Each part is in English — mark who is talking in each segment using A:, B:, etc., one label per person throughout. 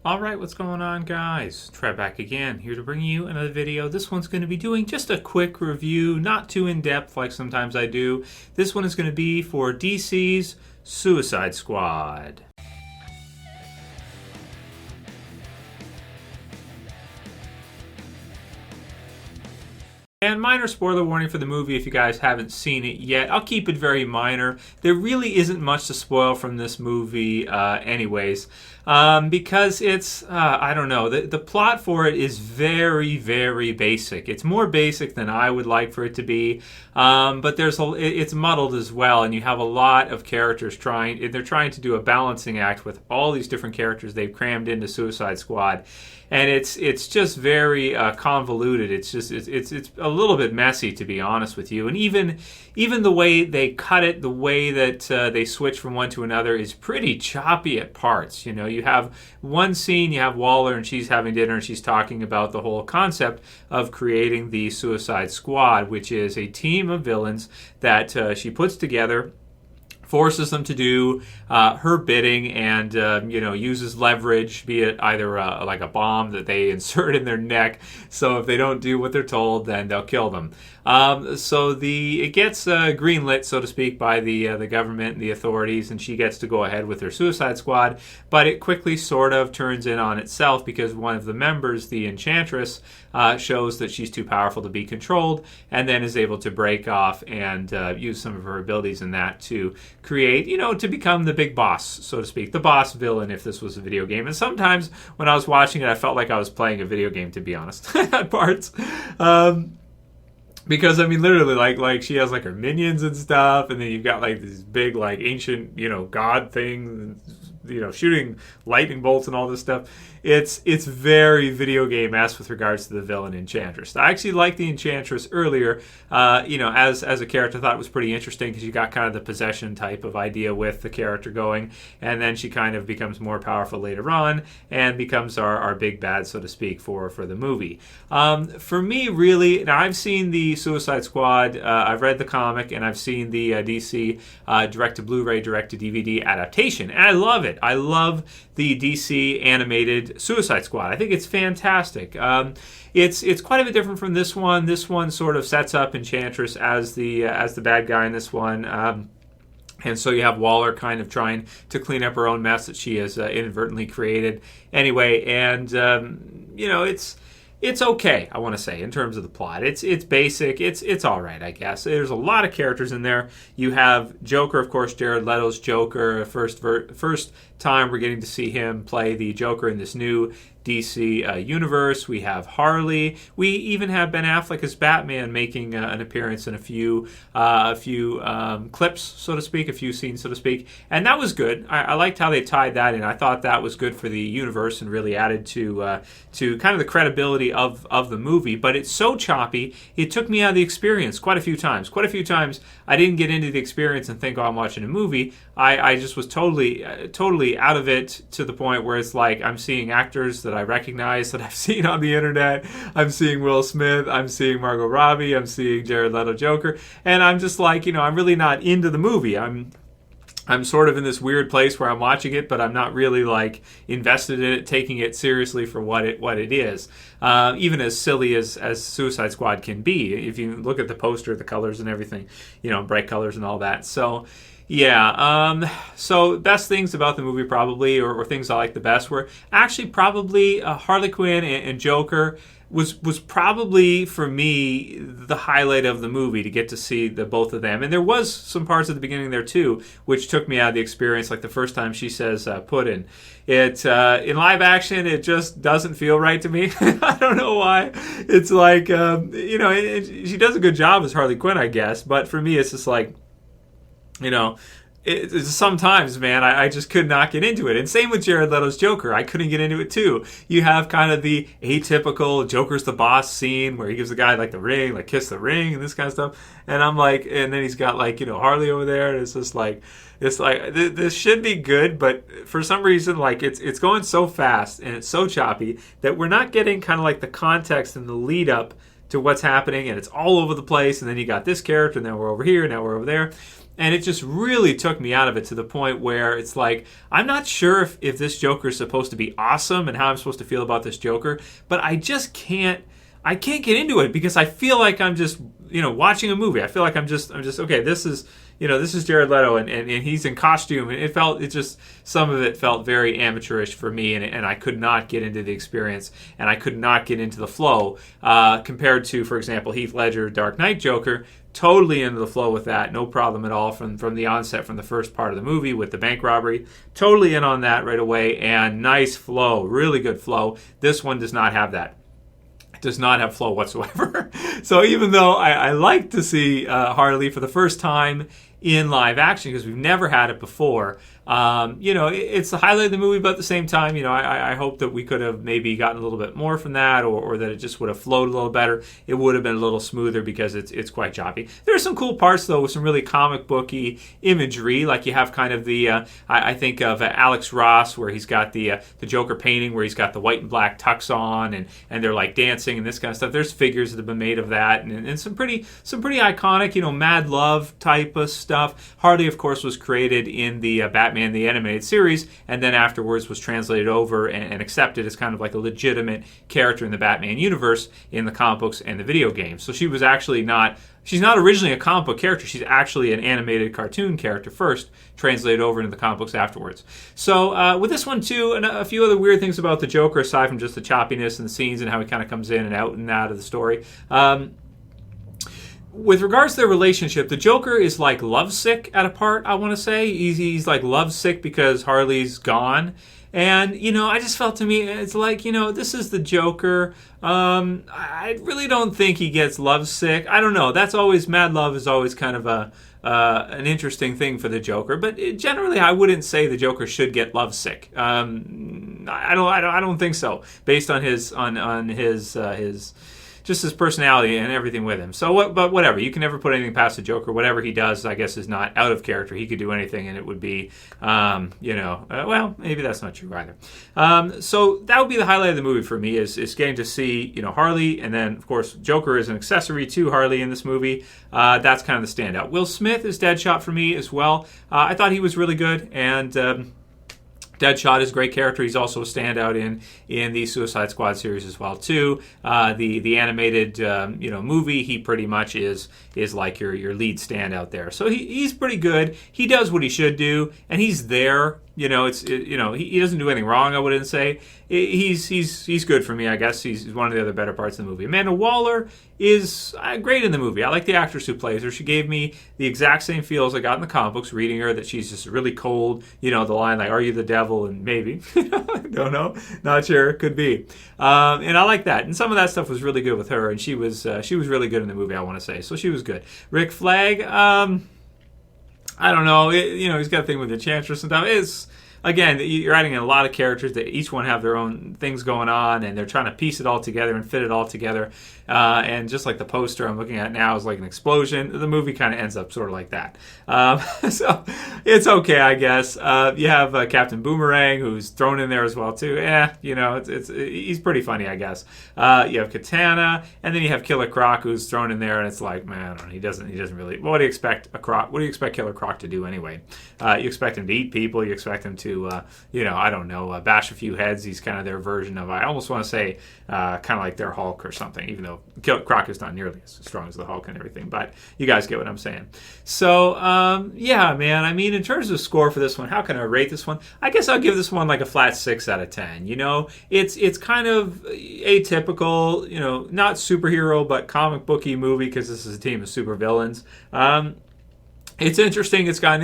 A: Alright, what's going on, guys? Trev back again, here to bring you another video. This one's going to be doing just a quick review, not too in-depth like sometimes I do. This one is going to be for DC's Suicide Squad. And minor spoiler warning for the movie if you guys haven't seen it yet. I'll keep it very minor. There really isn't much to spoil from this movie anyways. Because it's, I don't know, the plot for it is very, very basic. It's more basic than I would like for it to be. But it's muddled as well, and you have a lot of characters they're trying to do a balancing act with all these different characters they've crammed into Suicide Squad. And it's just very convoluted. It's a little bit messy, to be honest with you. And even the way they cut it, the way that they switch from one to another is pretty choppy at parts. You know, you have one scene, you have Waller and she's having dinner and she's talking about the whole concept of creating the Suicide Squad, which is a team of villains that she puts together, forces them to do her bidding, and uses leverage, be it either like a bomb that they insert in their neck, so if they don't do what they're told, then they'll kill them. It gets greenlit, so to speak, by the government and the authorities, and she gets to go ahead with her Suicide Squad, but it quickly sort of turns in on itself because one of the members, the Enchantress, shows that she's too powerful to be controlled, and then is able to break off and use some of her abilities in that to create, to become the big boss, so to speak, the boss villain if this was a video game. And sometimes when I was watching it, I felt like I was playing a video game, to be honest, at parts. Because, I mean, literally, like she has, like, her minions and stuff, and then you've got, like, these big, like, ancient, god things, shooting lightning bolts and all this stuff. It's very video game-esque with regards to the villain Enchantress. I actually liked the Enchantress earlier, as a character. I thought it was pretty interesting because you got kind of the possession type of idea with the character going, and then she kind of becomes more powerful later on and becomes our big bad, so to speak, for the movie. For me, really, now I've seen the Suicide Squad, I've read the comic, and I've seen the DC direct-to-Blu-ray, direct-to-DVD adaptation, and I love it. I love the DC animated Suicide Squad. I think it's fantastic. It's quite a bit different from this one. This one sort of sets up Enchantress as the bad guy in this one. And so you have Waller kind of trying to clean up her own mess that she has inadvertently created. Anyway, and it's okay, I want to say, in terms of the plot. It's basic. It's all right, I guess. There's a lot of characters in there. You have Joker, of course, Jared Leto's Joker. First time we're getting to see him play the Joker in this new DC universe. We have Harley. We even have Ben Affleck as Batman making an appearance in a few clips, so to speak, a few scenes, so to speak. And that was good. I liked how they tied that in. I thought that was good for the universe and really added to kind of the credibility of the movie. But it's so choppy, it took me out of the experience quite a few times. Quite a few times I didn't get into the experience and think, oh, I'm watching a movie. I just was totally out of it, to the point where it's like I'm seeing actors that I recognize that I've seen on the internet. I'm seeing Will Smith, I'm seeing Margot Robbie, I'm seeing Jared Leto Joker, and I'm just like, I'm really not into the movie. I'm sort of in this weird place where I'm watching it, but I'm not really like invested in it, taking it seriously for what it is. Even as silly as Suicide Squad can be, if you look at the poster, the colors and everything, bright colors and all that. So yeah, so best things about the movie probably, or things I like the best, were actually probably Harley Quinn and Joker was probably, for me, the highlight of the movie, to get to see the both of them. And there was some parts at the beginning there too, which took me out of the experience, like the first time she says puddin'. It in live action, it just doesn't feel right to me. I don't know why. It's like, she does a good job as Harley Quinn, I guess, but for me, it's just like, sometimes, man, I just could not get into it. And same with Jared Leto's Joker. I couldn't get into it too. You have kind of the atypical Joker's the boss scene where he gives the guy like the ring, like kiss the ring and this kind of stuff. And I'm like, and then he's got like, Harley over there. And it's just like, this should be good, but for some reason, like it's going so fast and it's so choppy that we're not getting kind of like the context and the lead up to what's happening, and it's all over the place. And then you got this character, and then we're over here, and now we're over there. And it just really took me out of it to the point where it's like, I'm not sure if this Joker is supposed to be awesome and how I'm supposed to feel about this Joker, but I can't get into it because I feel like I'm just, watching a movie. I feel like I'm just okay, this is Jared Leto and he's in costume, and some of it felt very amateurish for me, and I could not get into the experience, and I could not get into the flow compared to, for example, Heath Ledger, Dark Knight Joker. Totally into the flow with that, no problem at all from the onset, from the first part of the movie with the bank robbery. Totally in on that right away, and nice flow, really good flow. This one does not have that. It does not have flow whatsoever. So even though I like to see Harley for the first time in live action, because we've never had it before, it's the highlight of the movie, but at the same time, I hope that we could have maybe gotten a little bit more from that, or that it just would have flowed a little better. It would have been a little smoother because it's quite choppy. There are some cool parts, though, with some really comic booky imagery, like you have kind of the, I think of Alex Ross, where he's got the Joker painting, where he's got the white and black tux on, and they're like dancing and this kind of stuff. There's figures that have been made of that, and some pretty iconic, Mad Love type of stuff. Harley, of course, was created in the Batman the animated series, and then afterwards was translated over and accepted as kind of like a legitimate character in the Batman universe in the comic books and the video games. So she was actually she's not originally a comic book character. She's actually an animated cartoon character first, translated over into the comic books afterwards. So with this one too, and a few other weird things about the Joker aside from just the choppiness and the scenes and how he kind of comes in and out of the story. With regards to their relationship, the Joker is like lovesick at a part, I want to say. He's like lovesick because Harley's gone. And, I just felt, to me, it's like, this is the Joker. I really don't think he gets lovesick. I don't know. Mad Love is always kind of an interesting thing for the Joker. But generally, I wouldn't say the Joker should get lovesick. I don't think so, based on his just his personality and everything with him. But whatever. You can never put anything past the Joker. Whatever he does, I guess, is not out of character. He could do anything, and it would be, well, maybe that's not true either. So that would be the highlight of the movie for me, is getting to see, Harley, and then, of course, Joker is an accessory to Harley in this movie. That's kind of the standout. Will Smith is Deadshot for me as well. I thought he was really good, and Deadshot is a great character. He's also a standout in the Suicide Squad series as well too. The animated movie, he pretty much is like your lead standout there. So he's pretty good. He does what he should do, and he's there. He doesn't do anything wrong, I wouldn't say. He's good for me, I guess. He's one of the other better parts of the movie. Amanda Waller is great in the movie. I like the actress who plays her. She gave me the exact same feels I got in the comic books reading her, that she's just really cold. The line like, "Are you the devil?" and maybe. Don't know. Not sure. Could be. And I like that. And some of that stuff was really good with her, and she was really good in the movie, I want to say. So she was good. Rick Flag, I don't know. He's got a thing with Enchantress and stuff. Again, you're adding in a lot of characters that each one have their own things going on, and they're trying to piece it all together and fit it all together. And just like the poster I'm looking at now is like an explosion, the movie kind of ends up sort of like that. So it's okay, I guess. You have Captain Boomerang, who's thrown in there as well too. He's pretty funny, I guess. You have Katana, and then you have Killer Croc, who's thrown in there, and it's like, man, I don't know, he doesn't really. What do you expect Killer Croc to do anyway? You expect him to eat people. You expect him to I don't know, bash a few heads. He's kind of their version of, I almost want to say, kind of like their Hulk or something, even though Croc is not nearly as strong as the Hulk and everything, but you guys get what I'm saying. So, man, I mean, in terms of score for this one, how can I rate this one? I guess I'll give this one like a flat 6 out of 10. It's kind of atypical, not superhero, but comic booky movie, because this is a team of supervillains. It's interesting. It's got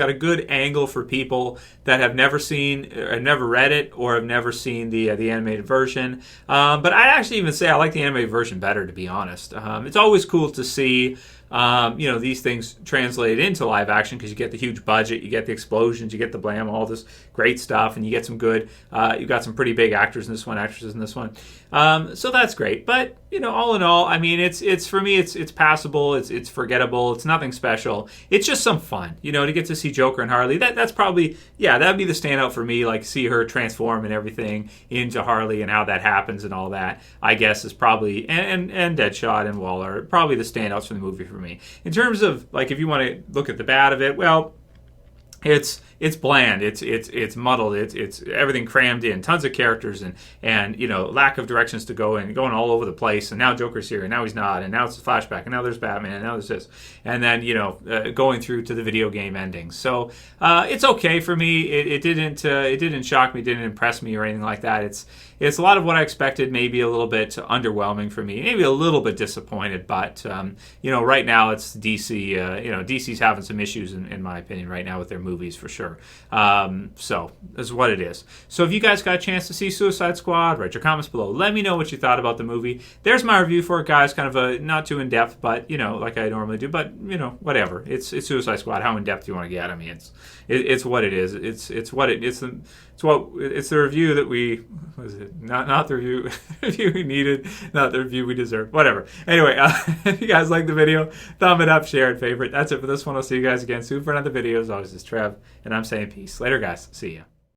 A: a good angle for people that have never seen, or never read it, or have never seen the animated version. But I'd actually even say I like the animated version better, to be honest. It's always cool to see these things translated into live action, because you get the huge budget, you get the explosions, you get the blam, all this great stuff, and you get some good, you've got some pretty big actors in this one, actresses in this one. So that's great. But, all in all, I mean, it's for me, it's passable, it's forgettable, it's nothing special. It's just some fun, to get to see Joker and Harley. That's probably, that'd be the standout for me, like see her transform and everything into Harley and how that happens and all that, I guess is probably, and Deadshot and Waller, probably the standouts from the movie for me. In terms of, like, if you want to look at the bad of it, well, it's bland. It's muddled. It's everything crammed in. Tons of characters and lack of directions to go in, going all over the place. And now Joker's here, and now he's not, and now it's a flashback, and now there's Batman, and now there's this, and then going through to the video game endings. So it's okay for me. It didn't shock me, didn't impress me or anything like that. It's a lot of what I expected. Maybe a little bit underwhelming for me. Maybe a little bit disappointed. But right now it's DC. DC's having some issues in my opinion right now with their movies for sure. So that's what it is. So if you guys got a chance to see Suicide Squad, write your comments below. Let me know what you thought about the movie. There's my review for it, guys. Kind of a not too in depth, but like I normally do. But whatever. It's Suicide Squad. How in depth do you want to get? I mean, it's what it is. It's the review that we not the review we needed, not the review we deserve. Whatever. Anyway, if you guys like the video, thumb it up, share it, favorite. That's it for this one. I'll see you guys again soon for another video. As always, this is Trev, and I'm saying peace. Later, guys. See ya.